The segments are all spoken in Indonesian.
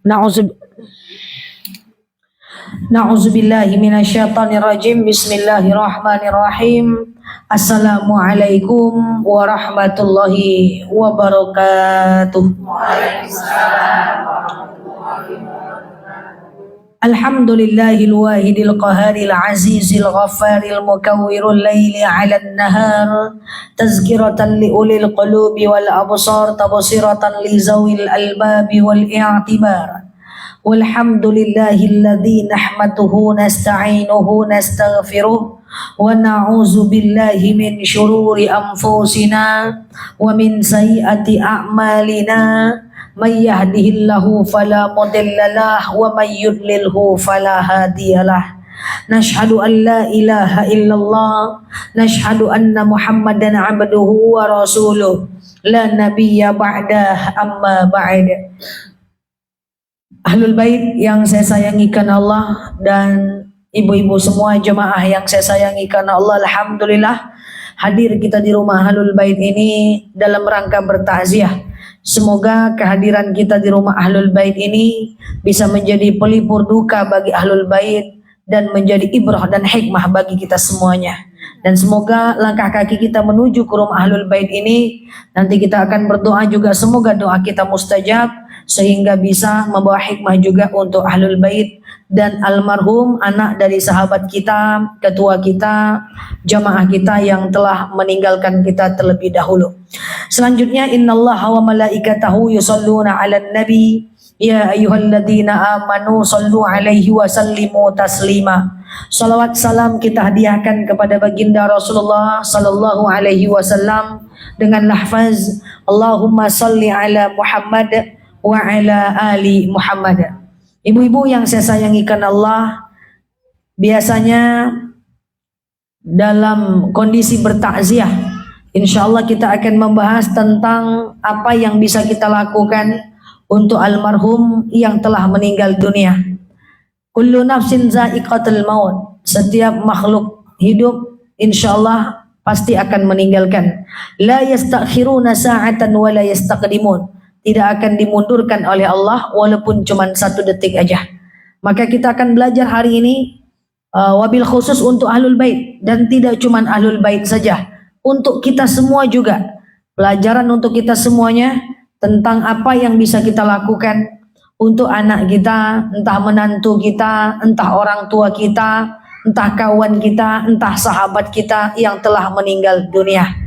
Na'udzu Na'udzubillahi minasyaitonir rajim. Bismillahirrahmanirrahim. Assalamualaikum warahmatullahi wabarakatuh. Alhamdulillahil wahidil qaharil azizil ghaffaril mukawwirul laili 'alan nahar tazkiratan li ulil qulubi wal absar tabsiratan li zawil albabi wal i'tibar. Walhamdulillahilladzi nahmaduhu nasta'inuhu nastaghfiruh wa na'udzu billahi min syururi anfusina wa min sayyiati a'malina may yahdihillahu fala mudhillalah wa may yudlilhu fala hadiyalah. Nashhadu an la ilaha illallah nashhadu anna muhammadan abduhu wa rasuluh la nabiyya ba'dah amma ba'd. Ahlul Bait yang saya sayangi karena Allah dan ibu-ibu semua jemaah yang saya sayangi karena Allah, alhamdulillah hadir kita di rumah Ahlul Bait ini dalam rangka bertakziah. Semoga kehadiran kita di rumah Ahlul Bait ini bisa menjadi pelipur duka bagi Ahlul Bait dan menjadi ibrah dan hikmah bagi kita semuanya. Dan semoga langkah kaki kita menuju ke rumah Ahlul Bait ini nanti kita akan berdoa juga semoga doa kita mustajab sehingga bisa membawa hikmah juga untuk Ahlul Bait dan almarhum anak dari sahabat kita, ketua kita, jamaah kita yang telah meninggalkan kita terlebih dahulu. Selanjutnya, innallaha wa malaikatahu yusholluna 'alan nabi ya ayyuhalladzina amanu shallu 'alaihi wa sallimu taslima. Salawat salam kita hadiahkan kepada baginda Rasulullah sallallahu alaihi wasallam dengan lafaz Allahumma shalli ala Muhammad wa ala ali Muhammad. Ibu-ibu yang saya sayangi karena Allah, biasanya dalam kondisi bertakziah, insyaallah kita akan membahas tentang apa yang bisa kita lakukan untuk almarhum yang telah meninggal dunia. Kullu nafsin za'iqatul maut. Setiap makhluk hidup insyaallah pasti akan meninggalkan. La yastakhiruna sa'atan wa la yastaqdimun. Tidak akan dimundurkan oleh Allah walaupun cuma 1 detik aja. Maka kita akan belajar hari ini wabil khusus untuk Ahlul Bait dan tidak cuma Ahlul Bait saja, untuk kita semua juga. Pelajaran untuk kita semuanya tentang apa yang bisa kita lakukan untuk anak kita, entah menantu kita, entah orang tua kita, entah kawan kita, entah sahabat kita yang telah meninggal dunia.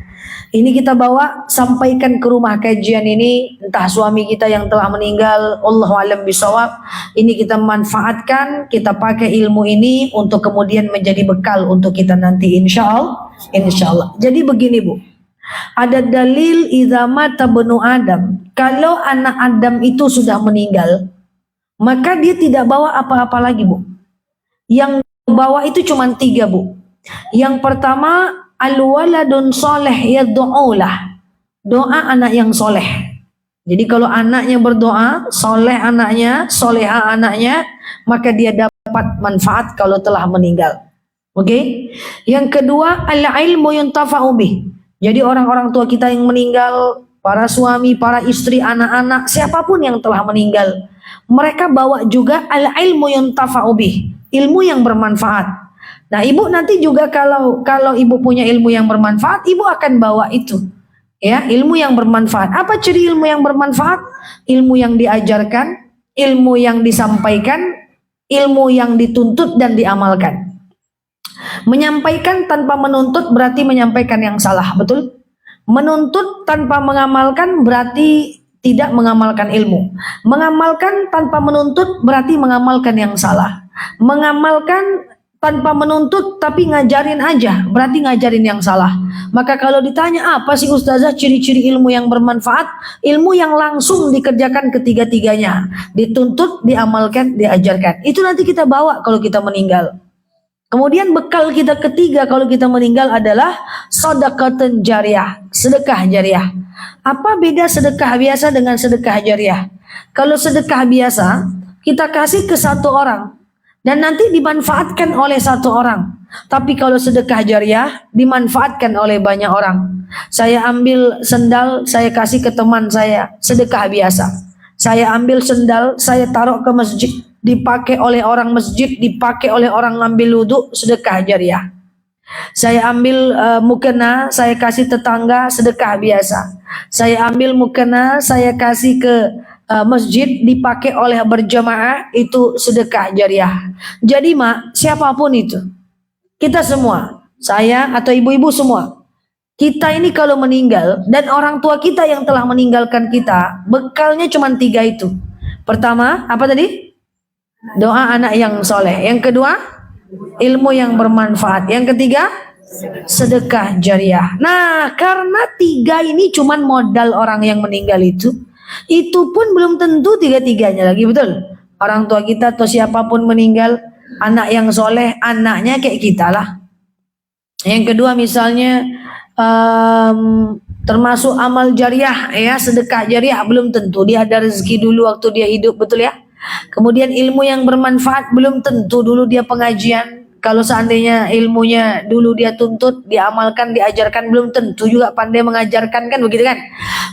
Ini kita bawa, sampaikan ke rumah kajian ini, entah suami kita yang telah meninggal, Allahu a'lam bishawab. Ini kita manfaatkan, kita pakai ilmu ini untuk kemudian menjadi bekal untuk kita nanti insyaallah. Jadi begini Bu, ada dalil idza mata banu Adam, kalau anak Adam itu sudah meninggal, maka dia tidak bawa apa-apa lagi Bu. Yang bawa itu cuma 3 Bu. Yang pertama, al-waladun soleh yad'ulah, doa anak yang soleh. Jadi kalau anaknya berdoa, soleh anaknya, soleha anaknya, maka dia dapat manfaat kalau telah meninggal. Oke? Yang kedua, al-ilmu yuntafa'u bih. Jadi orang-orang tua kita yang meninggal, para suami, para istri, anak-anak, siapapun yang telah meninggal, mereka bawa juga al-ilmu yuntafa'u bih, ilmu yang bermanfaat. Nah, ibu nanti juga kalau ibu punya ilmu yang bermanfaat, ibu akan bawa itu. Ya, ilmu yang bermanfaat. Apa ciri ilmu yang bermanfaat? Ilmu yang diajarkan, ilmu yang disampaikan, ilmu yang dituntut dan diamalkan. Menyampaikan tanpa menuntut berarti menyampaikan yang salah, betul? Menuntut tanpa mengamalkan berarti tidak mengamalkan ilmu. Mengamalkan tanpa menuntut berarti mengamalkan yang salah. Mengamalkan tanpa menuntut tapi ngajarin aja berarti ngajarin yang salah. Maka kalau ditanya apa sih Ustazah ciri-ciri ilmu yang bermanfaat? Ilmu yang langsung dikerjakan ketiga-tiganya, dituntut, diamalkan, diajarkan. Itu nanti kita bawa kalau kita meninggal. Kemudian bekal kita ketiga kalau kita meninggal adalah sedekah jariyah, sedekah jariah. Apa beda sedekah biasa dengan sedekah jariah? Kalau sedekah biasa kita kasih ke 1 orang dan nanti dimanfaatkan oleh 1 orang. Tapi kalau sedekah jariah dimanfaatkan oleh banyak orang. Saya ambil sendal, saya kasih ke teman saya, sedekah biasa. Saya ambil sendal, saya taruh ke masjid, dipakai oleh orang masjid, dipakai oleh orang ngambil wudhu, sedekah jariah. Saya ambil mukena, saya kasih tetangga, sedekah biasa. Saya ambil mukena, saya kasih ke masjid, dipakai oleh berjamaah, itu sedekah jariah. Jadi mak, siapapun itu, kita semua, saya atau ibu-ibu semua, kita ini kalau meninggal dan orang tua kita yang telah meninggalkan kita, bekalnya cuma 3 itu. Pertama, apa tadi? Doa anak yang soleh. Yang kedua, ilmu yang bermanfaat. Yang ketiga, sedekah jariah. Nah, karena 3 ini cuman modal orang yang meninggal itu pun belum tentu 3-3-nya lagi, betul? Orang tua kita atau siapapun meninggal, anak yang soleh, anaknya kayak kita lah. Yang kedua misalnya termasuk amal jariah, ya, sedekah jariah, belum tentu dia ada rezeki dulu waktu dia hidup, betul ya? Kemudian ilmu yang bermanfaat, belum tentu dulu dia pengajian. Kalau seandainya ilmunya dulu dia tuntut, diamalkan, diajarkan, belum tentu juga pandai mengajarkan, kan begitu kan?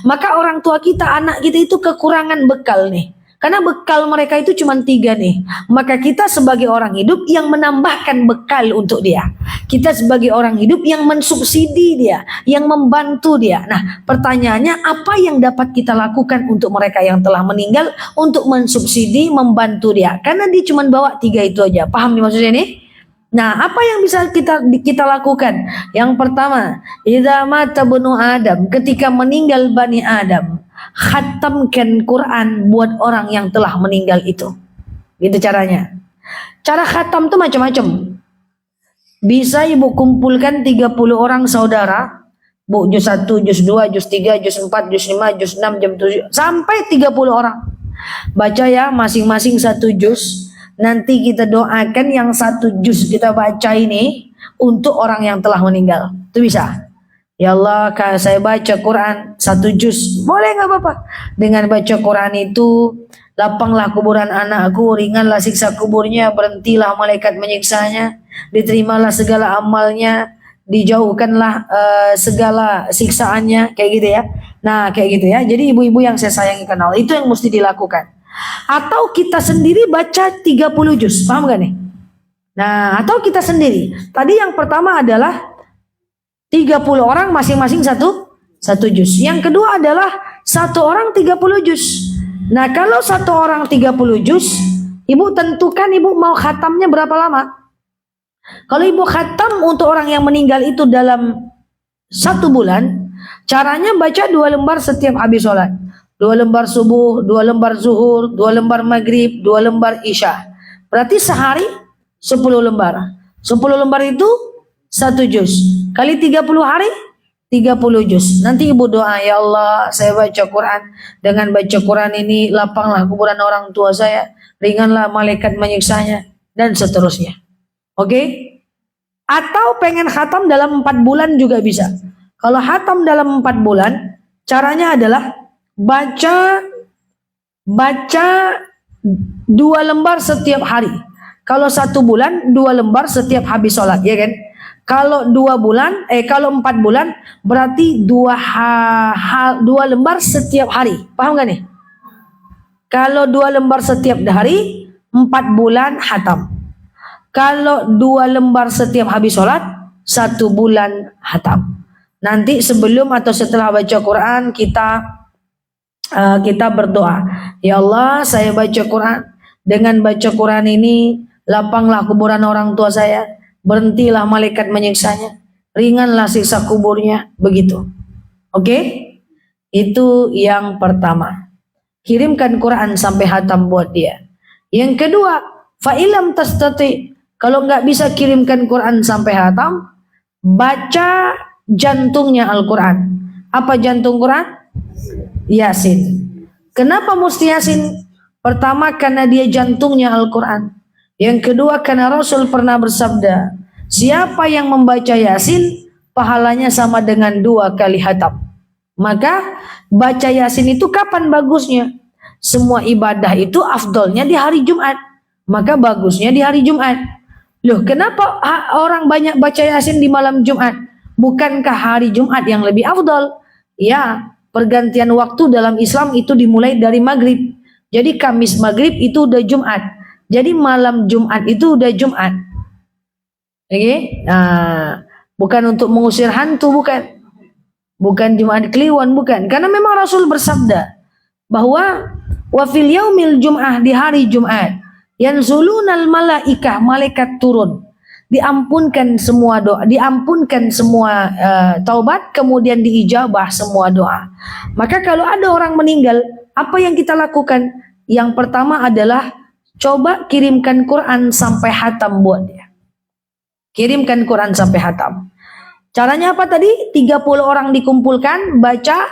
Maka orang tua kita, anak kita itu kekurangan bekal nih. Karena bekal mereka itu cuma 3 nih. Maka kita sebagai orang hidup yang menambahkan bekal untuk dia. Kita sebagai orang hidup yang mensubsidi dia, yang membantu dia. Nah, pertanyaannya, apa yang dapat kita lakukan untuk mereka yang telah meninggal untuk mensubsidi, membantu dia? Karena dia cuma bawa 3 itu aja. Paham nih maksudnya ini? Nah, apa yang bisa kita lakukan? Yang pertama, idza mata bunu Adam, ketika meninggal Bani Adam, khatamkan Quran buat orang yang telah meninggal itu. Gitu caranya. Cara khatam itu macam-macam. Bisa ibu kumpulkan 30 orang saudara, bu, juz 1, juz 2, juz 3, juz 4, juz 5, juz 6, juz 7, sampai 30 orang. Baca ya, masing-masing 1 juz. Nanti kita doakan yang 1 juz kita baca ini untuk orang yang telah meninggal. Itu bisa. Ya Allah, saya baca Quran 1 juz, boleh nggak apa-apa. Dengan baca Quran itu, lapanglah kuburan anakku, ringanlah siksa kuburnya, berhentilah malaikat menyiksanya, diterimalah segala amalnya, dijauhkanlah segala siksaannya, kayak gitu ya. Nah, kayak gitu ya. Jadi ibu-ibu yang saya sayangi kenal, itu yang mesti dilakukan. Atau kita sendiri baca 30 juz, paham gak nih? Nah, atau kita sendiri. Tadi yang pertama adalah 30 orang masing-masing satu juz. Yang kedua adalah 1 orang 30 juz. Nah, kalau 1 orang 30 juz, ibu tentukan ibu mau khatamnya berapa lama. Kalau ibu khatam untuk orang yang meninggal itu dalam 1 bulan, caranya baca 2 lembar setiap habis sholat. 2 lembar subuh, 2 lembar zuhur, 2 lembar maghrib, 2 lembar isya. Berarti sehari 10 lembar. 10 lembar itu 1 juz. Kali 30 hari 30 juz. Nanti ibu doa, ya Allah, saya baca Quran. Dengan baca Quran ini lapanglah kuburan orang tua saya, ringanlah malaikat menyiksanya, dan seterusnya. Oke? Atau pengen khatam dalam 4 bulan juga bisa. Kalau khatam dalam 4 bulan, caranya adalah baca 2 lembar setiap hari. Kalau 1 bulan 2 lembar setiap habis sholat, ya kan? Kalau 4 bulan berarti 2 lembar setiap hari. Paham gak nih? Kalau 2 lembar setiap hari, 4 bulan khatam. Kalau 2 lembar setiap habis sholat, 1 bulan khatam. Nanti sebelum atau setelah baca Quran kita berdoa, ya Allah, saya baca Quran, dengan baca Quran ini lapanglah kuburan orang tua saya, berhentilah malaikat menyiksanya, ringanlah siksa kuburnya, begitu. Oke? Itu yang pertama. Kirimkan Quran sampai khatam buat dia. Yang kedua, fa'ilam tastati, kalau nggak bisa kirimkan Quran sampai khatam, baca jantungnya Al-Quran. Apa jantung Quran? Yasin. Kenapa mesti Yasin? Pertama, karena dia jantungnya Al-Quran. Yang kedua, karena Rasul pernah bersabda, siapa yang membaca Yasin, pahalanya sama dengan 2 kali khatam. Maka baca Yasin itu kapan bagusnya? Semua ibadah itu afdolnya di hari Jumat. Maka bagusnya di hari Jumat. Loh, kenapa orang banyak baca Yasin di malam Jumat? Bukankah hari Jumat yang lebih afdol? Ya, pergantian waktu dalam Islam itu dimulai dari maghrib. Jadi Kamis maghrib itu udah Jumat. Jadi malam Jumat itu udah Jumat. Oke? Nah, bukan untuk mengusir hantu, bukan. Bukan Jumat Kliwon, bukan. Karena memang Rasul bersabda bahwa wa fil yaumil jum'ah, di hari Jumat, yanzulunal malaikah, malaikat turun. Diampunkan semua doa, diampunkan semua taubat, kemudian diijabah semua doa. Maka kalau ada orang meninggal, apa yang kita lakukan? Yang pertama adalah coba kirimkan Quran sampai hatam buat dia. Kirimkan Quran sampai hatam. Caranya apa tadi? 30 orang dikumpulkan, baca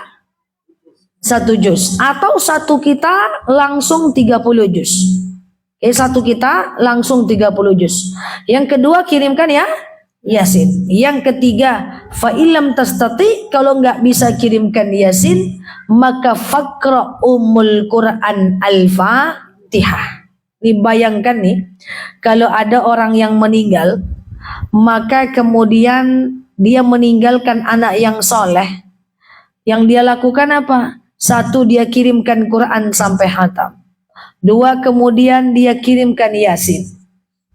1 juz. Atau satu kita langsung 30 juz. Satu kita langsung 30 juz. Yang kedua kirimkan ya Yasin. Yang ketiga, fa'ilam tastati, kalau nggak bisa kirimkan Yasin, maka faqra umul Quran al-Fatihah. Dibayangkan nih, kalau ada orang yang meninggal, maka kemudian dia meninggalkan anak yang soleh. Yang dia lakukan apa? 1, dia kirimkan Quran sampai hatam. 2, kemudian dia kirimkan Yasin.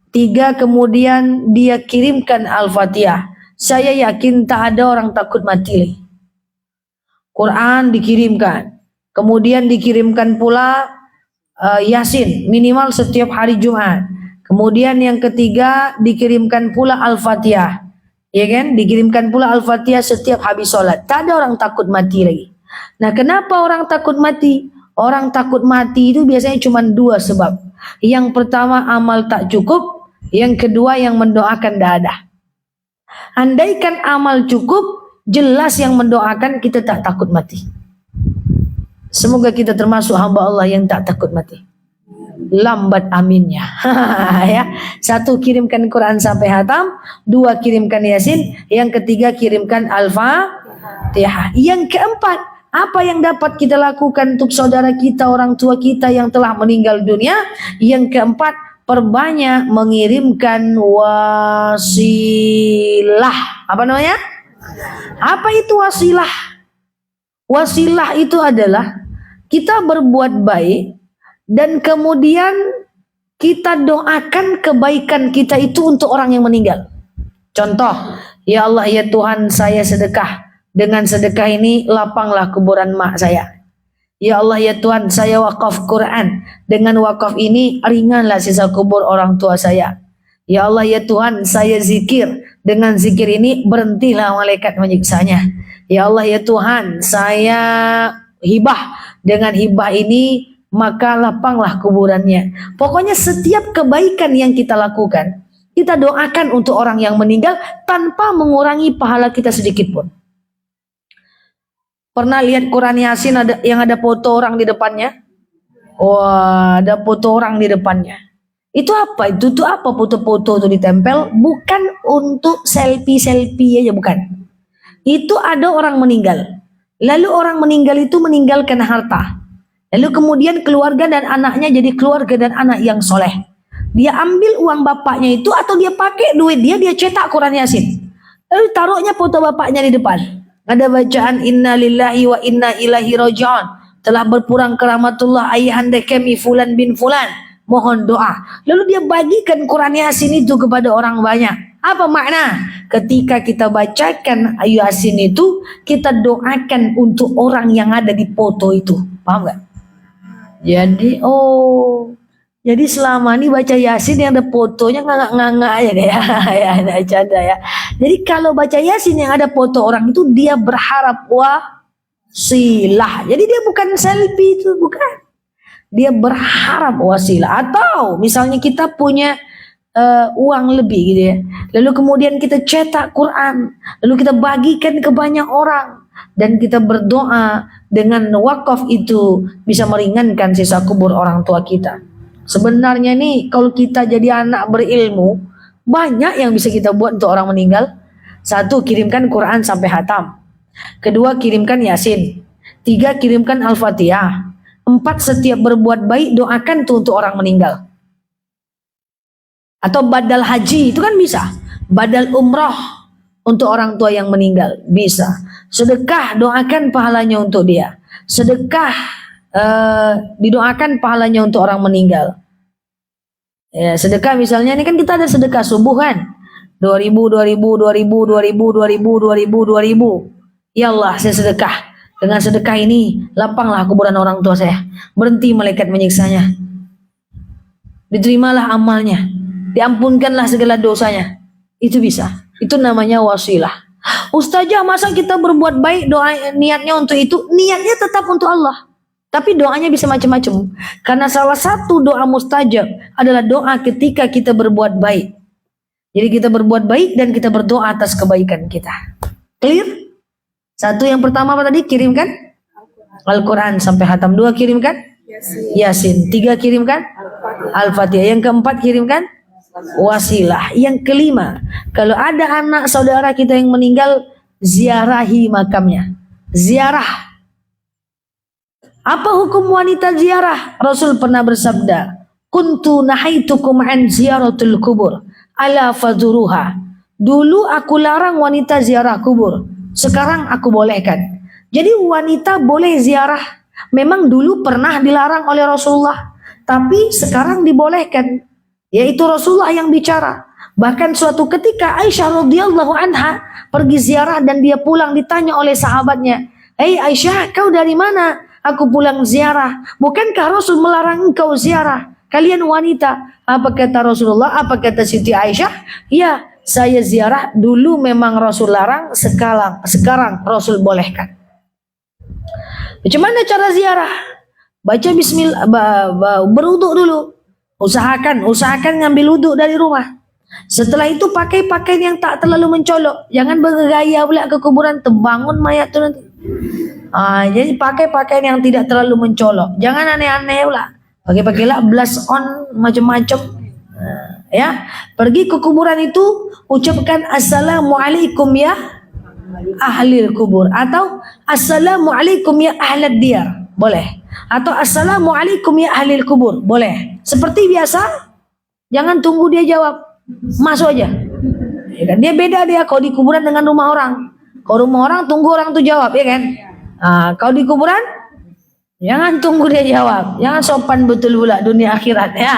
3, kemudian dia kirimkan Al-Fatihah. Saya yakin tak ada orang takut mati. Quran dikirimkan. Kemudian dikirimkan pula Yasin minimal setiap hari Jumat. Kemudian yang ketiga dikirimkan pula Al-Fatihah. Ya kan? Dikirimkan pula Al-Fatihah setiap habis sholat. Tak ada orang takut mati lagi. Nah, kenapa orang takut mati? Orang takut mati itu biasanya cuma 2 sebab. Yang pertama, amal tak cukup. Yang kedua, yang mendoakan tidak ada. Andaikan amal cukup, jelas yang mendoakan, kita tak takut mati. Semoga kita termasuk hamba Allah yang tak takut mati. Lambat aminnya. Ya. 1, kirimkan Quran sampai hatam. 2, kirimkan Yasin. Yang ketiga, kirimkan Al-Fatihah. Yang keempat, apa yang dapat kita lakukan untuk saudara kita, orang tua kita yang telah meninggal dunia? Yang keempat, perbanyak mengirimkan wasilah. Apa namanya? Apa itu wasilah? Wasilah itu adalah kita berbuat baik dan kemudian kita doakan kebaikan kita itu untuk orang yang meninggal. Contoh, ya Allah ya Tuhan, saya sedekah. Dengan sedekah ini lapanglah kuburan mak saya. Ya Allah ya Tuhan, saya wakaf Quran. Dengan wakaf ini ringanlah sisa kubur orang tua saya. Ya Allah ya Tuhan, saya zikir. Dengan zikir ini berhentilah malaikat menyiksanya. Ya Allah ya Tuhan, saya hibah. Dengan hibah ini maka lapanglah kuburannya. Pokoknya setiap kebaikan yang kita lakukan, kita doakan untuk orang yang meninggal tanpa mengurangi pahala kita sedikit pun. Pernah lihat Quran Yasin yang ada foto orang di depannya? Wah, ada foto orang di depannya. Itu apa? Itu tuh apa foto-foto itu ditempel? Bukan untuk selfie-selfie aja, bukan. Itu ada orang meninggal. Lalu orang meninggal itu meninggalkan harta. Lalu kemudian keluarga dan anaknya jadi keluarga dan anak yang soleh. Dia ambil uang bapaknya itu atau dia pakai duit dia cetak Quran Yasin. Lalu taruhnya foto bapaknya di depan. Ada bacaan inna lillahi wa inna ilaihi raji'un. Telah berpulang ke rahmatullah ayahanda kami fulan bin fulan. Mohon doa. Lalu dia bagikan Quran Yasin itu kepada orang banyak. Apa makna? Ketika kita bacakan Yasin itu, kita doakan untuk orang yang ada di foto itu. Paham gak? Jadi selama ini baca Yasin yang ada fotonya nganga aja deh ya. Ya, ada canda ya. Jadi kalau baca Yasin yang ada foto orang itu, dia berharap wasilah. Jadi dia bukan selfie itu, bukan. Dia berharap wasilah. Atau misalnya kita punya uang lebih gitu ya. Lalu kemudian kita cetak Quran, lalu kita bagikan ke banyak orang dan kita berdoa dengan wakaf itu bisa meringankan sisa kubur orang tua kita. Sebenarnya nih kalau kita jadi anak berilmu, banyak yang bisa kita buat untuk orang meninggal. 1, kirimkan Quran sampai hatam. 2, kirimkan Yasin. 3, kirimkan Al-Fatihah. 4, setiap berbuat baik doakan tuh untuk orang meninggal. Atau badal haji itu kan bisa. Badal umrah untuk orang tua yang meninggal bisa. Sedekah, doakan pahalanya untuk dia. Sedekah didoakan pahalanya untuk orang meninggal. Ya, sedekah misalnya ini kan kita ada sedekah subuh kan. 2000, 2000, 2000, 2000, 2000, 2000, 2000. Ya Allah, saya sedekah. Dengan sedekah ini lapanglah kuburan orang tua saya. Berhenti malaikat menyiksanya. Diterimalah amalnya. Diampunkanlah segala dosanya. Itu bisa. Itu namanya wasilah. Ustazah, masa kita berbuat baik doa niatnya untuk itu? Niatnya tetap untuk Allah. Tapi doanya bisa macam-macam. Karena salah satu doa mustajab adalah doa ketika kita berbuat baik. Jadi kita berbuat baik dan kita berdoa atas kebaikan kita. Clear? Satu yang pertama apa tadi? Kirimkan Al-Quran sampai hatam. 2 kirimkan Yasin. 3 kirimkan Al-Fatihah. Yang keempat kirimkan wasilah. Yang kelima, kalau ada anak saudara kita yang meninggal, ziarahi makamnya. Ziarah. Apa hukum wanita ziarah? Rasul pernah bersabda, kuntu nahaitukum an ziyaratul kubur ala fazuruha. Dulu aku larang wanita ziarah kubur, sekarang aku bolehkan. Jadi wanita boleh ziarah. Memang dulu pernah dilarang oleh Rasulullah, tapi sekarang dibolehkan. Yaitu Rasulullah yang bicara. Bahkan suatu ketika Aisyah radhiyallahu anha pergi ziarah dan dia pulang, ditanya oleh sahabatnya, "Hei Aisyah, kau dari mana?" "Aku pulang ziarah." "Bukankah Rasul melarang engkau ziarah? Kalian wanita." Apa kata Rasulullah? Apa kata Siti Aisyah? "Ya, saya ziarah dulu memang Rasul larang, sekarang Rasul bolehkan." Bagaimana cara ziarah? Baca bismillah, berwuduk dulu. Usahakan ngambil wuduk dari rumah. Setelah itu pakai pakaian yang tak terlalu mencolok. Jangan bergaya pula ke kuburan, terbangun mayat tu nanti. Jadi pakai pakaian yang tidak terlalu mencolok. Jangan aneh-aneh pula. Pakailah blush on macam-macam. Ya, pergi ke kuburan itu ucapkan assalamualaikum ya ahlil kubur, atau assalamualaikum ya ahlad diyar, boleh. Atau assalamualaikum ya ahlil kubur, boleh. Seperti biasa, jangan tunggu dia jawab, masuk aja. Ya kan? Dia beda dia kalau di kuburan dengan rumah orang. Kalau rumah orang tunggu orang tuh jawab, ya kan? Kalau di kuburan jangan tunggu dia jawab, jangan sopan betul pula dunia akhirat ya.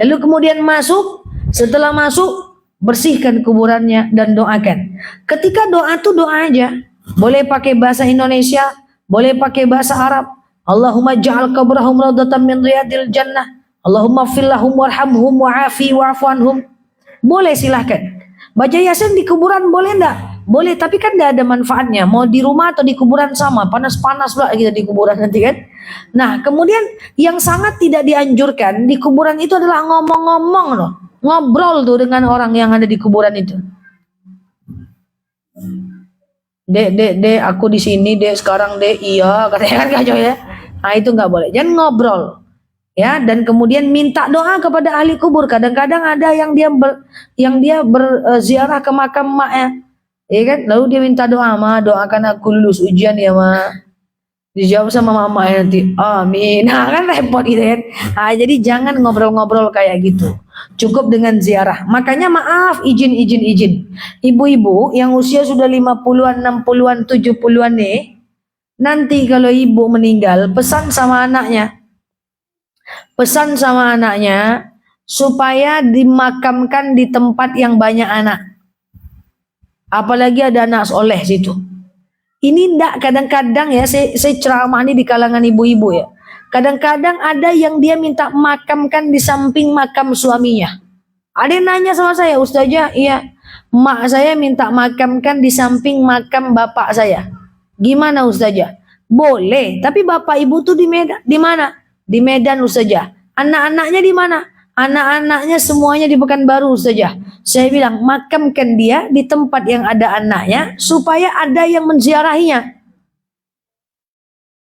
Lalu kemudian masuk, setelah masuk bersihkan kuburannya dan doakan. Ketika doa tuh doa aja, boleh pakai bahasa Indonesia, boleh pakai bahasa Arab. Allahumma ja'al qabrahum raudhatan min riyadil jannah. Allahumma fillahum warhamhum wa'afi wa'fu anhum. Boleh, silahkan. Baca Yasin di kuburan boleh enggak? Boleh, tapi kan enggak ada manfaatnya. Mau di rumah atau di kuburan sama, panas-panas pula kita di kuburan nanti kan. Nah, kemudian yang sangat tidak dianjurkan di kuburan itu adalah ngomong-ngomong loh. Ngobrol tuh dengan orang yang ada di kuburan itu. Dek, aku di sini, dek, sekarang, dek, iya, katanya kan kacau ya. Nah, itu nggak boleh. Jangan ngobrol. Ya, dan kemudian minta doa kepada ahli kubur. Kadang-kadang ada yang dia berziarah ke makam maknya. Ya kan? Lalu dia minta doa, "Ma, doakan aku lulus ujian ya, Ma." Dijawab sama mama nanti, amin. Nah, kan repot gitu kan. Jadi jangan ngobrol-ngobrol kayak gitu. Cukup dengan ziarah. Makanya maaf, izin. Ibu-ibu yang usia sudah 50-an, 60-an, 70-an nih, nanti kalau ibu meninggal, pesan sama anaknya supaya dimakamkan di tempat yang banyak anak. Apalagi ada anak soleh situ. Ini enggak, kadang-kadang ya, saya ceramah ini di kalangan ibu-ibu ya. Kadang-kadang ada yang dia minta makamkan di samping makam suaminya. Ada yang nanya sama saya, "Ustazah, iya, mak saya minta makamkan di samping makam bapak saya. Gimana Ustazah?" Boleh, tapi bapak ibu tuh di Medan, di mana? Di Medan Ustazah. Anak-anaknya di mana? Anak-anaknya semuanya di Pekanbaru Ustazah. Saya bilang, makamkan dia di tempat yang ada anaknya supaya ada yang menziarahinya.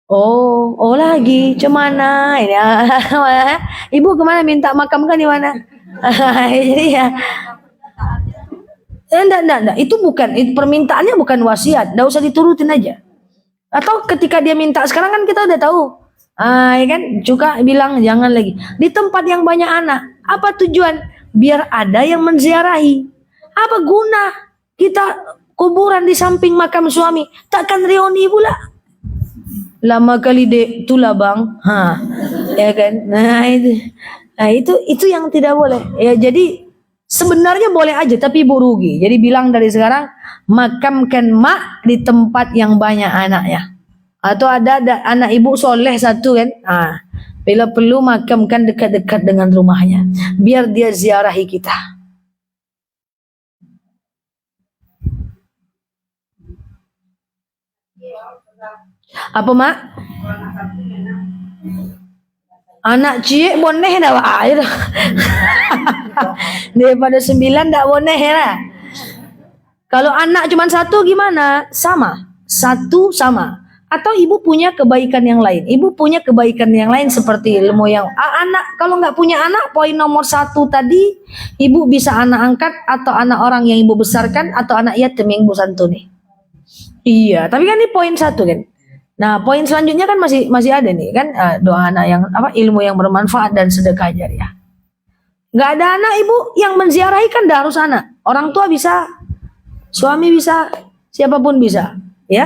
Oh lagi, cemana? Ibu kemana minta makamkan di mana? Jadi ya, enggak. Itu permintaannya bukan wasiat, enggak usah diturutin aja. Atau ketika dia minta sekarang kan kita udah tahu. Ya kan, juga bilang jangan lagi di tempat yang banyak anak. Apa tujuan? Biar ada yang menziarahi. Apa guna kita kuburan di samping makam suami? Takkan reuni pula. lama kali dek tulah bang, ya kan? Nah itu yang tidak boleh. Ya jadi sebenarnya boleh aja, tapi ibu rugi. Jadi bilang dari sekarang, makamkan mak di tempat yang banyak anaknya. Atau ada anak ibu soleh satu kan, bila perlu makamkan dekat-dekat dengan rumahnya, biar dia ziarahi kita. Apa mak? Anak ciek boneh dah air. Daripada 9 dah boneh lah. Kalau anak cuma satu gimana? Sama. Satu sama. Atau ibu punya kebaikan yang lain. Ibu punya kebaikan yang lain seperti ilmu yang anak. Kalau nggak punya anak, poin nomor 1 tadi, ibu bisa anak angkat atau anak orang yang ibu besarkan atau anak yatim yang ibu santuni. Iya, tapi kan ini poin 1 kan. Nah, poin selanjutnya kan masih ada nih kan, doa anak yang ilmu yang bermanfaat dan sedekah jariah. Nggak ada anak ibu yang menziarahi kan harus anak. Orang tua bisa, suami bisa, siapapun bisa, ya.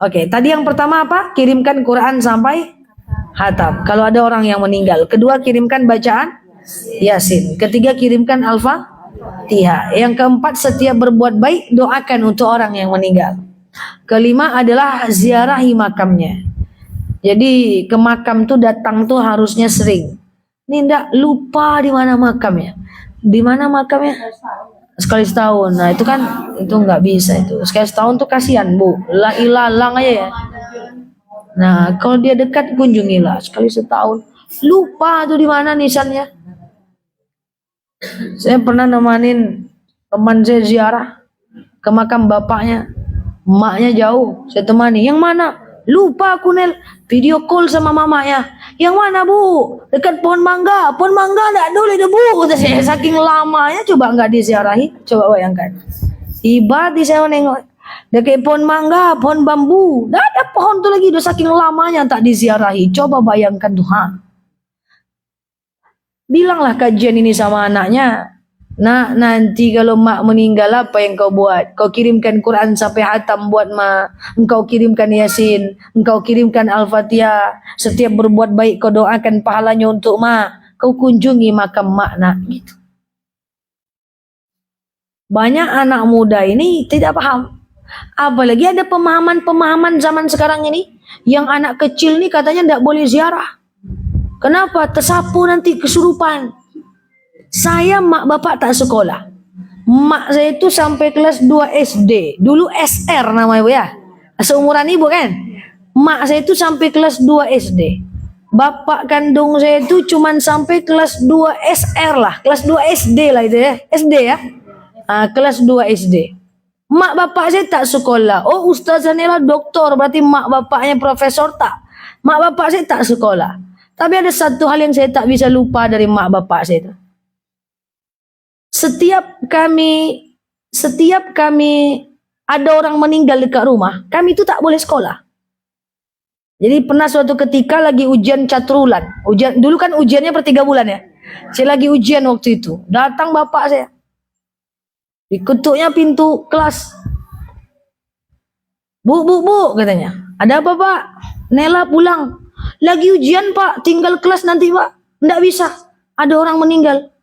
Oke, tadi yang pertama apa? Kirimkan Quran sampai khatam. Kalau ada orang yang meninggal. Kedua, kirimkan bacaan Yasin. Ketiga, kirimkan Al-Fatihah. Yang keempat, setiap berbuat baik doakan untuk orang yang meninggal. Kelima adalah ziarahi makamnya. Jadi ke makam tuh datang tuh harusnya sering. Ini ndak lupa di mana makamnya. Di mana makamnya? Sekali setahun. Nah itu kan itu nggak bisa itu. Sekali setahun tuh kasihan bu. Ilalang aja ya. Nah kalau dia dekat kunjungilah sekali setahun. Lupa tuh di mana nisannya. Saya pernah nemanin teman saya ziarah ke makam bapaknya. Emaknya jauh, saya temani. Yang mana? Lupa aku Nel. Video call sama mamanya. Yang mana bu? Dekat pohon mangga. Pohon mangga enggak boleh deh bu. Saya saking lamanya coba enggak diziarahi. Coba bayangkan. Tiba di saya nengok. Dekat pohon mangga, pohon bambu. Enggak ada pohon tuh lagi. Udah saking lamanya tak diziarahi. Coba bayangkan Tuhan. Bilanglah kajian ini sama anaknya. Nah nanti kalau mak meninggal apa yang kau buat? Kau kirimkan Quran sampai hatam buat mak. Engkau kirimkan Yasin. Engkau kirimkan Al-Fatihah. Setiap berbuat baik kau doakan pahalanya untuk mak. Kau kunjungi makam mak nak gitu. Banyak anak muda ini tidak paham. Apalagi ada pemahaman-pemahaman zaman sekarang ini. Yang anak kecil ini katanya tidak boleh ziarah. Kenapa? Tersapu nanti kesurupan. Saya mak bapak tak sekolah. Mak saya itu sampai kelas 2 SD. Dulu SR namanya bu ya. Seumuran ibu kan. Mak saya itu sampai kelas 2 SD. Bapak kandung saya itu cuman sampai kelas 2 SR lah. Kelas 2 SD lah itu ya. SD ya. Kelas 2 SD. Mak bapak saya tak sekolah. Oh Ustazah Nela doktor. Berarti mak bapaknya profesor tak. Mak bapak saya tak sekolah. Tapi ada satu hal yang saya tak bisa lupa dari mak bapak saya itu. Setiap kami ada orang meninggal dekat rumah, kami itu tak boleh sekolah. Jadi pernah suatu ketika lagi ujian catrulan. Dulu kan ujiannya per 3 bulan ya. Saya lagi ujian waktu itu. Datang bapak saya. Diketuknya pintu kelas. Bu katanya. Ada apa pak? Nela pulang. Lagi ujian pak, tinggal kelas nanti pak. Nggak bisa. Ada orang meninggal.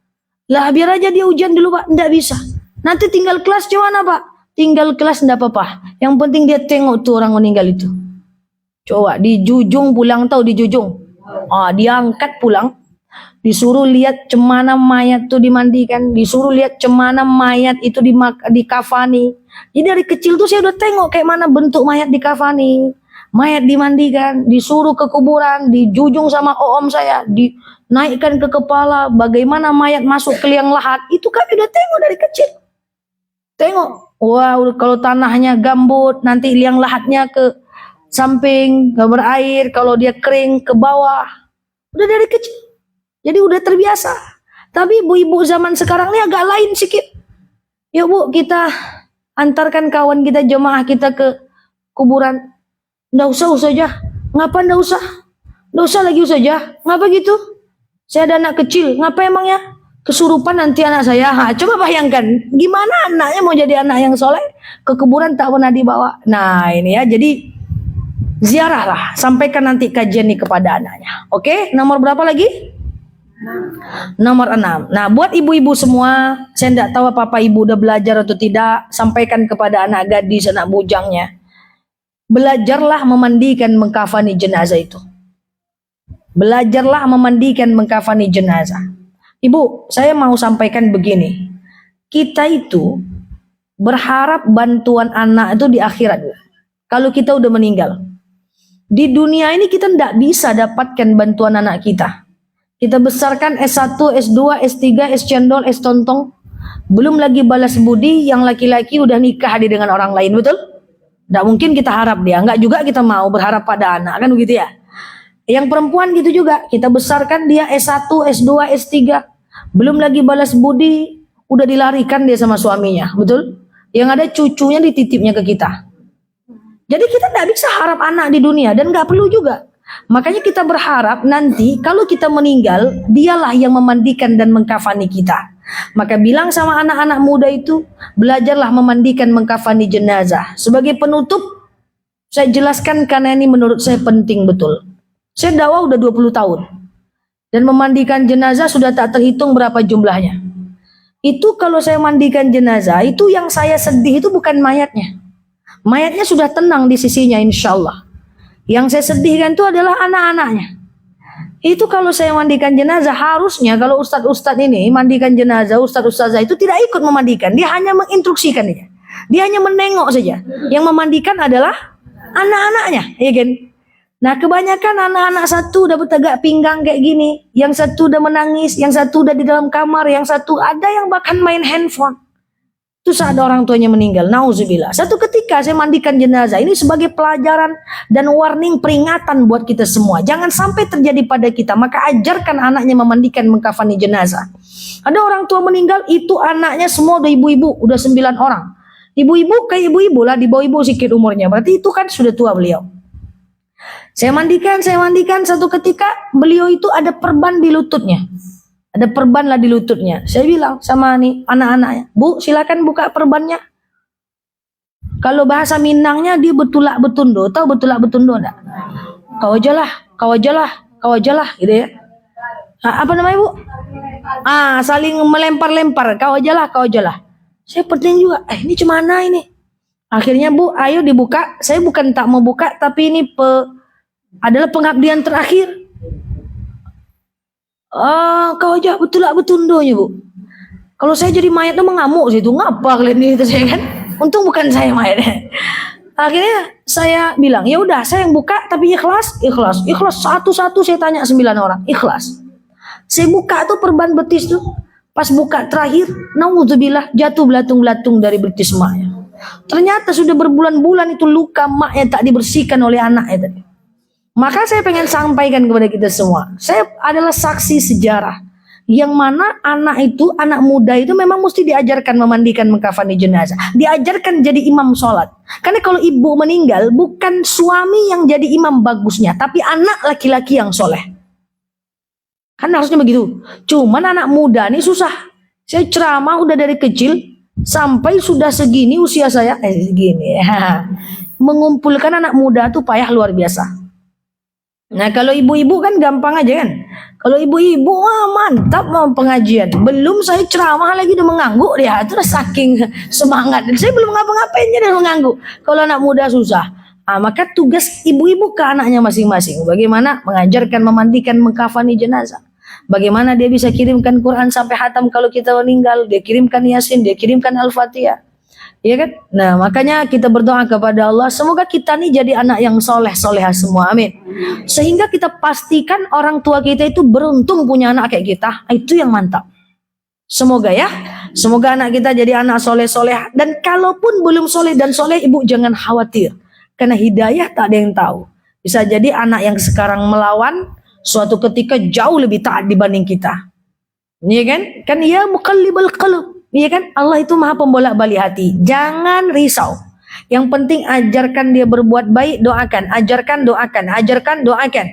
Lah biar aja dia ujian dulu pak, enggak bisa. Nanti tinggal kelas gimana pak? Tinggal kelas enggak apa-apa. Yang penting dia tengok tuh orang meninggal itu. Coba dijujung pulang tahu dijujung. Diangkat pulang. Disuruh lihat cemana mayat tuh dimandikan. Disuruh lihat cemana mayat itu dikafani. Jadi dari kecil tuh saya udah tengok kayak mana bentuk mayat dikafani. Mayat dimandikan, disuruh ke kuburan, dijujung sama om saya, dinaikkan ke kepala, bagaimana mayat masuk ke liang lahat, itu kami udah tengok dari kecil. Tengok, wow kalau tanahnya gambut, nanti liang lahatnya ke samping, gak berair, kalau dia kering ke bawah. Udah dari kecil, jadi udah terbiasa. Tapi ibu-ibu zaman sekarang ini agak lain sedikit. Yuk bu, kita antarkan kawan kita, jemaah kita ke kuburan. Nggak usah aja. Ngapa nggak usah? Nggak usah lagi aja. Ngapa gitu? Saya ada anak kecil. Ngapa emangnya? Kesurupan nanti anak saya. Coba bayangkan. Gimana anaknya mau jadi anak yang soleh? Ke kuburan tak pernah dibawa. Nah ini ya. Jadi Ziarahlah, sampaikan nanti kajian ini kepada anaknya. Oke, nomor berapa lagi? Nomor 6. Nah, buat ibu-ibu semua, saya tidak tahu apa ibu udah belajar atau tidak, sampaikan kepada anak gadis, anak bujangnya. Belajarlah memandikan mengkafani jenazah itu. Belajarlah memandikan mengkafani jenazah. Ibu, saya mau sampaikan begini. Kita itu berharap bantuan anak itu di akhirat. Kalau kita udah meninggal. Di dunia ini kita tidak bisa dapatkan bantuan anak kita. Kita besarkan S1, S2, S3, S cendol, S tontong. Belum lagi balas budi, yang laki-laki udah nikah dia dengan orang lain, betul? Tidak mungkin kita harap dia. Enggak juga kita mau berharap pada anak, kan begitu ya? Yang perempuan gitu juga. Kita besarkan dia S1, S2, S3. Belum lagi balas budi, udah dilarikan dia sama suaminya, betul? Yang ada cucunya dititipnya ke kita. Jadi kita tidak bisa harap anak di dunia dan nggak perlu juga. Makanya kita berharap nanti kalau kita meninggal, dialah yang memandikan dan mengkafani kita. Maka bilang sama anak-anak muda itu, belajarlah memandikan mengkafani jenazah. Sebagai penutup, saya jelaskan karena ini menurut saya penting betul. Saya dakwah udah 20 tahun. Dan memandikan jenazah sudah tak terhitung berapa jumlahnya. Itu kalau saya mandikan jenazah, itu yang saya sedih itu bukan mayatnya. Mayatnya sudah tenang di sisinya insya Allah. Yang saya sedihkan itu adalah anak-anaknya. Itu kalau saya mandikan jenazah, harusnya kalau ustadz-ustadz ini mandikan jenazah, ustadz-ustazah itu tidak ikut memandikan. Dia hanya menginstruksikan dia. Dia hanya menengok saja. Yang memandikan adalah anak-anaknya, ya kan? Nah, kebanyakan anak-anak satu udah bertegak pinggang kayak gini, yang satu udah menangis, yang satu udah di dalam kamar, yang satu ada yang bahkan main handphone. Itu saat orang tuanya meninggal, nauzubillah. Satu ketika saya mandikan jenazah, ini sebagai pelajaran dan warning peringatan buat kita semua. Jangan sampai terjadi pada kita, maka ajarkan anaknya memandikan mengkafani jenazah. Ada orang tua meninggal, itu anaknya semua udah ibu-ibu, udah 9 orang. Ibu-ibu kayak ibu-ibu lah, di bawah ibu sedikit umurnya, berarti itu kan sudah tua beliau. Saya mandikan, satu ketika beliau itu ada perban di lututnya. Ada perban lah di lututnya. Saya bilang sama nih anak-anaknya, Bu silakan buka perbannya. Kalau bahasa Minangnya dia betulak betundo. Tahu betulak betundo enggak? Kau ajalah gitu ya. Apa namanya Bu? Saling melempar-lempar. Kau ajalah. Saya penting juga. Ini cemana ini? Akhirnya Bu, ayo dibuka. Saya bukan tak mau buka, tapi ini adalah pengabdian terakhir. Kau aja betulak betundonya Bu. Kalau saya jadi mayat tuh mengamuk situ, ngapa kalian itu saya kan? Untung bukan saya mayatnya. Akhirnya saya bilang, ya udah saya yang buka tapi ikhlas. Satu-satu saya tanya 9 orang, ikhlas. Saya buka tuh perban betis tuh. Pas buka terakhir, naudzubillah jatuh belatung-belatung dari betis maknya. Ternyata sudah berbulan-bulan itu luka maknya tak dibersihkan oleh anaknya tadi. Maka saya pengen sampaikan kepada kita semua. Saya adalah saksi sejarah. Yang mana anak muda itu memang mesti diajarkan memandikan mengkafani jenazah. Diajarkan jadi imam sholat. Karena kalau ibu meninggal, bukan suami yang jadi imam bagusnya. Tapi anak laki-laki yang soleh. Kan harusnya begitu. Cuman anak muda ini susah. Saya ceramah udah dari kecil. Sampai sudah segini usia saya. Segini ya. Mengumpulkan anak muda itu payah luar biasa. Nah kalau ibu-ibu kan gampang aja kan. Kalau ibu-ibu mantap mau pengajian. Belum saya ceramah lagi udah mengangguk dia. Itu udah saking semangat. Dan saya belum ngapa-ngapain dia udah mengangguk. Kalau anak muda susah. Maka tugas ibu-ibu ke anaknya masing-masing. Bagaimana mengajarkan memandikan mengkafani jenazah. Bagaimana dia bisa kirimkan Quran sampai hatam kalau kita meninggal. Dia kirimkan Yasin, dia kirimkan Al-Fatihah. Ya kan? Nah makanya kita berdoa kepada Allah, semoga kita nih jadi anak yang soleh-solehah semua, amin. Sehingga kita pastikan orang tua kita itu beruntung punya anak kayak kita, itu yang mantap. Semoga ya, semoga anak kita jadi anak soleh-solehah. Dan kalaupun belum soleh dan soleh, ibu jangan khawatir, karena hidayah tak ada yang tahu. Bisa jadi anak yang sekarang melawan, suatu ketika jauh lebih taat dibanding kita. Iya kan? Kan ya muqallibal qulub. Iya kan? Allah itu maha pembolak-balik hati. Jangan risau. Yang penting ajarkan dia berbuat baik, doakan. Ajarkan, doakan.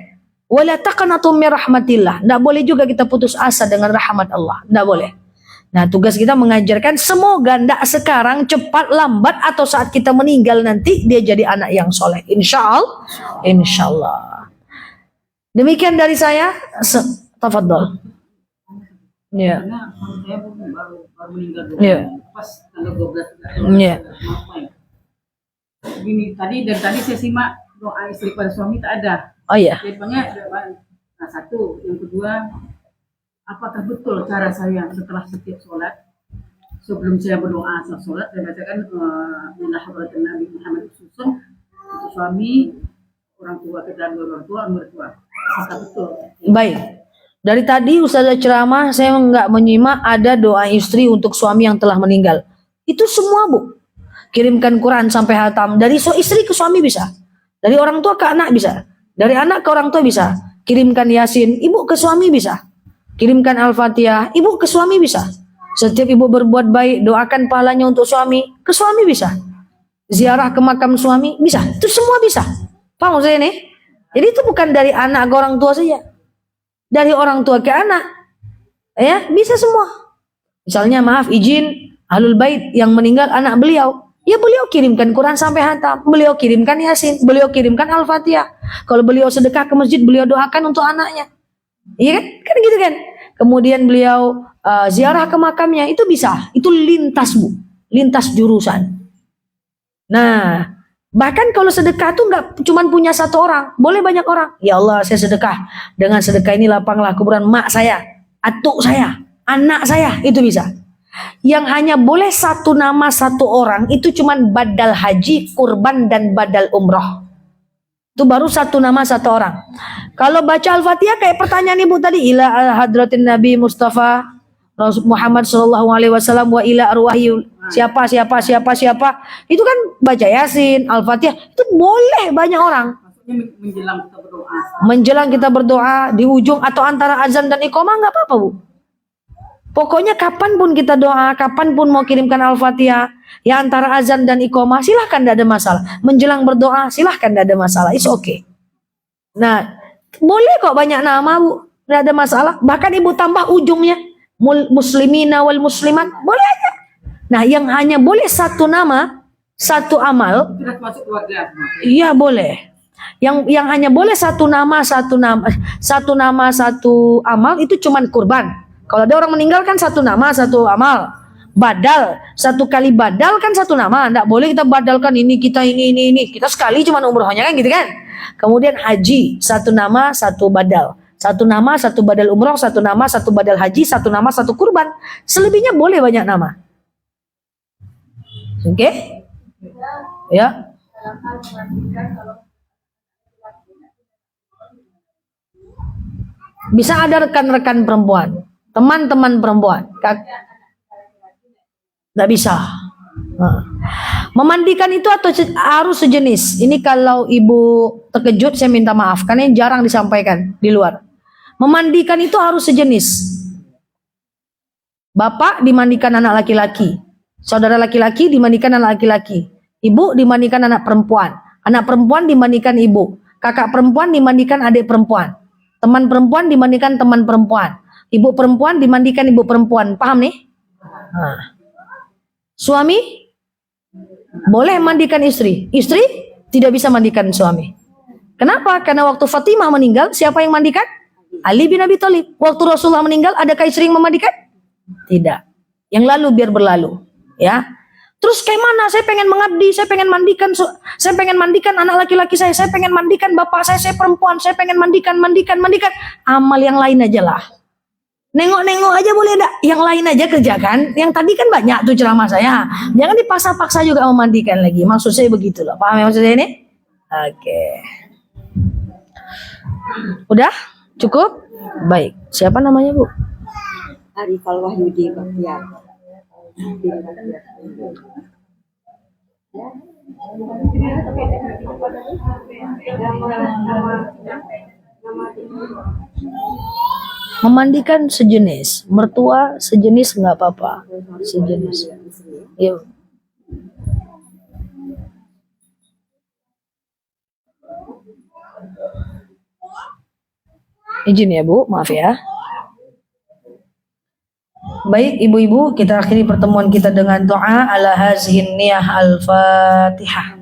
Wala taqnatu min rahmatillah. Tidak boleh juga kita putus asa dengan rahmat Allah. Tidak boleh. Nah, tugas kita mengajarkan semoga ndak sekarang, cepat lambat atau saat kita meninggal nanti dia jadi anak yang soleh. Insya Allah. Demikian dari saya. Tafadhol. Ya. Karena saya baru meninggal dulu. Ya. Pas tanggal 12. Ya. Begini, dari tadi saya simak doa istri pada suami tak ada. Oh iya. Jadinya satu, yang kedua, apakah betul cara saya setelah setiap sholat, sebelum saya berdoa setelah sholat, saya bacakan Inna hadratin Nabi Muhammad susun untuk suami, orang tua, kedua orang tua, mertua. Apakah betul? Baik. Dari tadi Ustazah ceramah saya nggak menyimak ada doa istri untuk suami yang telah meninggal. Itu semua Bu. Kirimkan Quran sampai hatam. Dari istri ke suami bisa. Dari orang tua ke anak bisa. Dari anak ke orang tua bisa. Kirimkan Yasin, ibu ke suami bisa. Kirimkan Al-Fatihah, ibu ke suami bisa. Setiap ibu berbuat baik, doakan pahalanya untuk suami, ke suami bisa. Ziarah ke makam suami, bisa. Itu semua bisa. Paham saya ini? Jadi itu bukan dari anak ke orang tua saja. Dari orang tua ke anak. Ya, bisa semua. Misalnya maaf izin, Ahlul Bait yang meninggal anak beliau. Ya beliau kirimkan Quran sampai hatam, beliau kirimkan Yasin, beliau kirimkan Al-Fatihah. Kalau beliau sedekah ke masjid, beliau doakan untuk anaknya. Iya kan? Kan gitu kan? Kemudian beliau ziarah ke makamnya, itu bisa. Itu lintas Bu, lintas jurusan. Nah, bahkan kalau sedekah tuh nggak cuma punya satu orang, boleh banyak orang. Ya Allah, saya sedekah. Dengan sedekah ini lapanglah kuburan mak saya, atuk saya, anak saya, itu bisa. Yang hanya boleh satu nama satu orang itu cuman badal haji, kurban dan badal umroh. Itu baru satu nama satu orang. Kalau baca Al-Fatihah kayak pertanyaan Ibu tadi, ila hadratin Nabi Mustafa Muhammad sallallahu alaihi wasallam wa ila arwahil siapa. Itu kan baca Yasin, Al-Fatihah, itu boleh banyak orang. Maksudnya menjelang kita berdoa. Menjelang kita berdoa di ujung atau antara azan dan iqamah enggak apa-apa, Bu. Pokoknya kapanpun kita doa, kapanpun mau kirimkan Al-Fatihah, ya antara azan dan iqamah silahkan, tidak ada masalah. Menjelang berdoa silahkan, tidak ada masalah, it's okay. Nah, boleh kok banyak nama Bu, tidak ada masalah. Bahkan Ibu tambah ujungnya, muslimina wal muslimat, boleh aja. Nah, yang hanya boleh satu nama, satu amal, Tidak masuk keluarga. iya boleh. Yang hanya boleh satu nama, satu amal itu cuman kurban. Kalau ada orang meninggal kan satu nama, satu amal. Badal, satu kali badal kan satu nama. Tidak boleh kita badalkan ini, kita ini. Kita sekali cuma umrohnya kan gitu kan. Kemudian haji, satu nama, satu badal. Satu nama, satu badal umroh, satu nama, satu badal haji, satu nama, satu kurban. Selebihnya boleh banyak nama. Oke? Ya. Bisa ada rekan-rekan perempuan, teman-teman perempuan, nggak bisa. Memandikan itu atau harus sejenis. Ini kalau Ibu terkejut saya minta maaf, karena ini jarang disampaikan di luar. Memandikan itu harus sejenis. Bapak dimandikan anak laki-laki, saudara laki-laki dimandikan anak laki-laki, ibu dimandikan anak perempuan dimandikan ibu, kakak perempuan dimandikan adik perempuan, teman perempuan dimandikan teman perempuan, ibu perempuan dimandikan ibu perempuan. Paham nih? Nah. Suami boleh mandikan istri, istri tidak bisa mandikan suami. Kenapa? Karena waktu Fatimah meninggal, siapa yang mandikan? Ali bin Abi Thalib. Waktu Rasulullah meninggal, adakah istri yang memandikan? Tidak. Yang lalu biar berlalu, ya. Terus kayak mana? Saya pengen mengabdi, saya pengen mandikan anak laki-laki saya pengen mandikan bapak saya perempuan, saya pengen mandikan. Amal yang lain aja lah. Nengok-nengok aja boleh enggak? Yang lain aja kerjakan. Yang tadi kan banyak tuh ceramah saya. Jangan dipaksa-paksa juga memandikan lagi. Maksud saya begitu loh. Paham ya maksud saya ini? Oke. Udah? Cukup? Baik. Siapa namanya, Bu? Arifal Wahyudi Baktiar. Memandikan sejenis, mertua sejenis nggak apa-apa, sejenis. Iya. Izin ya Bu, maaf ya. Baik ibu-ibu, kita akhiri pertemuan kita dengan doa ala hazihin niyah al-fatihah.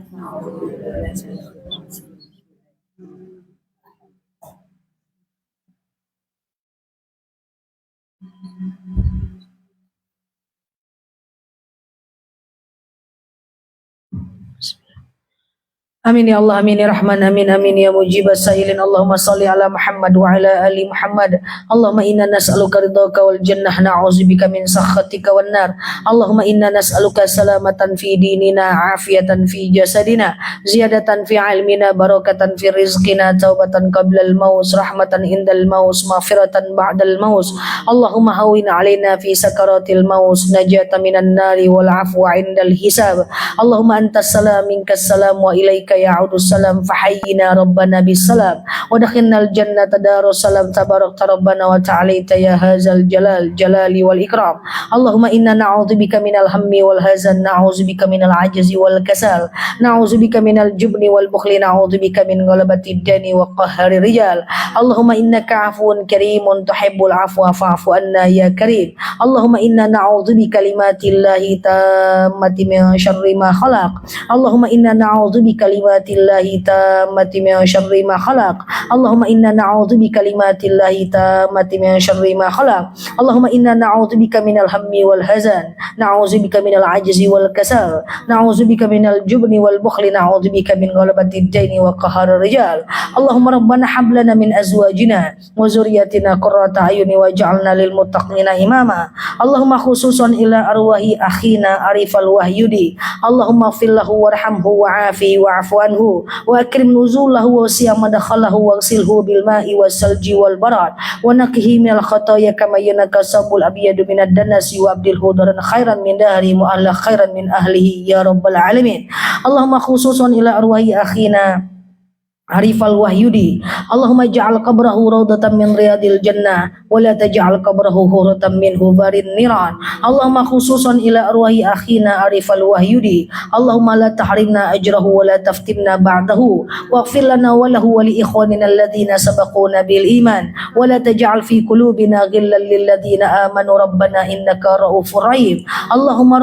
Amin ya Allah, amin ya Rahman, amin amin ya mujibas sailin. Allahumma salli ala Muhammad wa ala ali Muhammad. Allahumma inna nas'aluka ridhaka wal jannah, na'udzubika min sakhatika wan nar. Allahumma inna nas'aluka salamatan fi dinina, afiatan fi jasadina, ziyadatan fi ilmina, barakatan fi rizqina, taubatan qabla al maus, rahmatan indal maus, maghfiratan ba'dal maus. Allahumma hawwin alaina fi sakaratil maus, najatan minan nari wal afwa indal hisab. Allahumma antas salam minkas salam wa ilaika ya'udus salam, fahayyina rabbana bisalam wa dakhinnal jannata darus salam, tabarakta rabbana wa ta'alaita ya hazal jalali wal ikram. Allahumma inna na'udzubika minal hammi wal hazan, na'udzubika minal ajzi wal kasal, na'udzubika minal jubni wal bukhli, na'udzubika min ghalabati dani wa qahri rijal. Allahumma innaka afuwun karimun tuhibbul afwa fa'fu anna ya karim. Allahumma inna na'udzubika kalimatillahi tammati min syarri ma khalaq. Allahumma inna na'udzubika kalimatillahi tammati min syarri ma khalaq. Allahumma inna na'udzubika kalimatillahi tammati min syarri ma khalaq. Allahumma inna na'udzubika minal hammi wal hazan, na'udzubika minal ajzi wal kasal, na'udzubika minal jubni wal bukhli, na'udzubika min ghalabati daini wa qahri rijal. Allahumma rabbana hab lana min azwajina wa zurriyyatina qurrata ayuni waj'alna lil muttaqina imama. Allahumma khususan ila arwahi akhina Arifal Wahyudi. Allahumma fillahu warhamhu wa'afihi wa'fu anhu wa akrim nuzulahu wa siyam madkhalahu waghsilhu bil ma'i was salji wal barad wa naqihi minal khataaya kama yanaka sabul abyadu minad danasi wa abdilhu daran khairan min dahri mu'alla khairan min ahlihi ya rabbal alamin. Allahumma khususan ila arwahi akhina Arifal Wahyudi. Allahumma ja'al qabrahu rawdatan min riyadil jannah wa la taj'al qabrahu huratan min hubarin niran. Allahumma khususan ila arwahi akhina Arifal Wahyudi. Allahumma la tahrimna ajrahu wa la taftinna ba'dahu waghfir lana wa lahu wa li ikhwanina alladhina sabaquna bil iman wa la taj'al fi qulubina ghillan lil ladzina amanu rabbana innaka ra'ufur rahim. Allahumma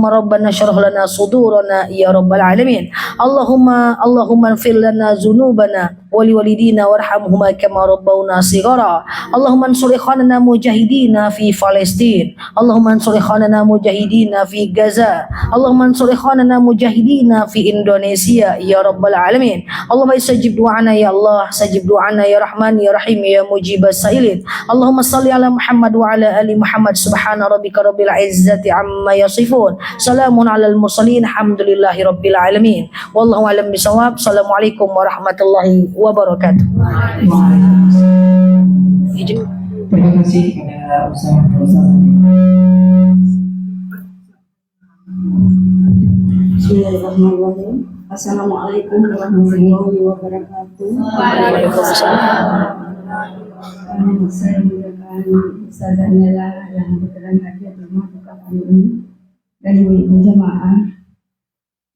rabbana syrah lana sudurana ya rabbal alamin. Allahumma ighfir lana dzunubana wa liwalidina warhamhuma kama rabbawna shighara. Allahumma ansur ikhwanana mujahidina fi Palestin. Allahumma ansur ikhwanana mujahidina fi Gaza. Allahumma ansur ikhwanana mujahidina fi Indonesia ya rabbal alamin. Allahumma istajib du'ana ya Allah, sajib du'ana ya Rahman ya Rahim ya mujibas sailin. Allahumma salli ala Muhammad wa ala ali Muhammad. Subhana rabbika rabbil izzati amma yasifun, salamun alal mursalin, alhamdulillahi rabbil alamin. Wallahu a'lam bishawab. Assalamualaikum warahmatullahi wabarakatuh. Terima kasih kepada Ustaz. Bismillahirrahmanirrahim. Assalamualaikum warahmatullahi wabarakatuh. Waalaikumsalam. Saya menggunakan Ustazah Nela yang berkenan hadir di rumah duka kami ini dari ibu jamaah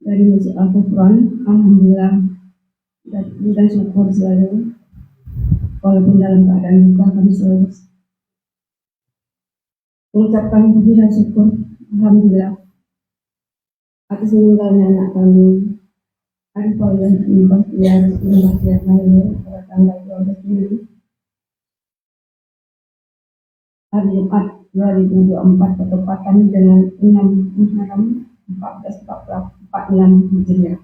dari Masjid Al-Kufran. Alhamdulillah dan syukur selalu, walaupun dalam keadaan duka kami selalu mengucapkan puji dan syukur alhamdulillah atas meninggalnya anak kami Arifal Bahtiar lahir pada tanggal 12 Juli hari Jumat 2024 bertepatan dengan 6 Muharram 1446 Hijriah.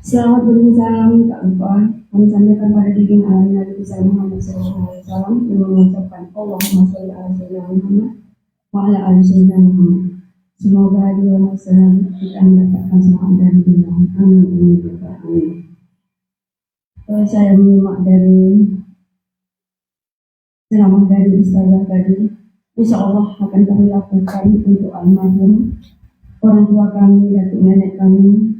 Selamat bersalam tak lupa kami sampaikan pada diri Nabi besar Muhammad SAW yang mengucapkan Allahumma sholli ala sayyidina Muhammad wa ala ali sayyidina Muhammad. Semoga dia masalah kita mendapatkan semangat dari beliau. Amin. Saya menyimak dari ceramah dari Ustazah tadi, insya Allah akan kami lakukan untuk almarhum orang tua kami, datuk nenek kami,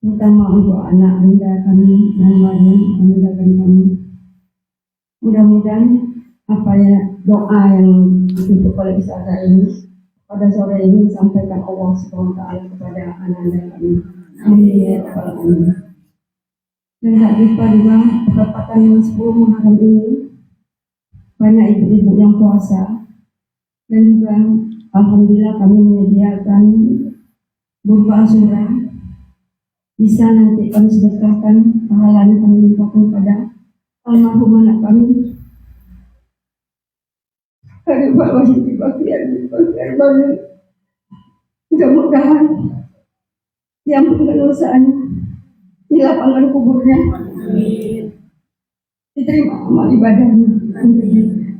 terutama untuk anak anda kami dan wali meninggalkan kami. Mudah-mudahan apa ya doa yang ditutup oleh Ustazah ini pada sore ini disampaikan Allah SWT kepada anak-anak kami. Amin ya rabbal alamin. Dan tak lupa juga pertepatan 10 Muharram ini banyak ibu-ibu yang puasa Dan juga alhamdulillah kami menyediakan berupa surah. Bisa nanti kami sedekahkan pahalanya kami limpahkan pada almarhum anak kami. Hari Bapak Siti Bakhtiar banyak. Mudah-mudahan diampunkan dosanya, di lapangan kuburnya diterima amal ibadahnya.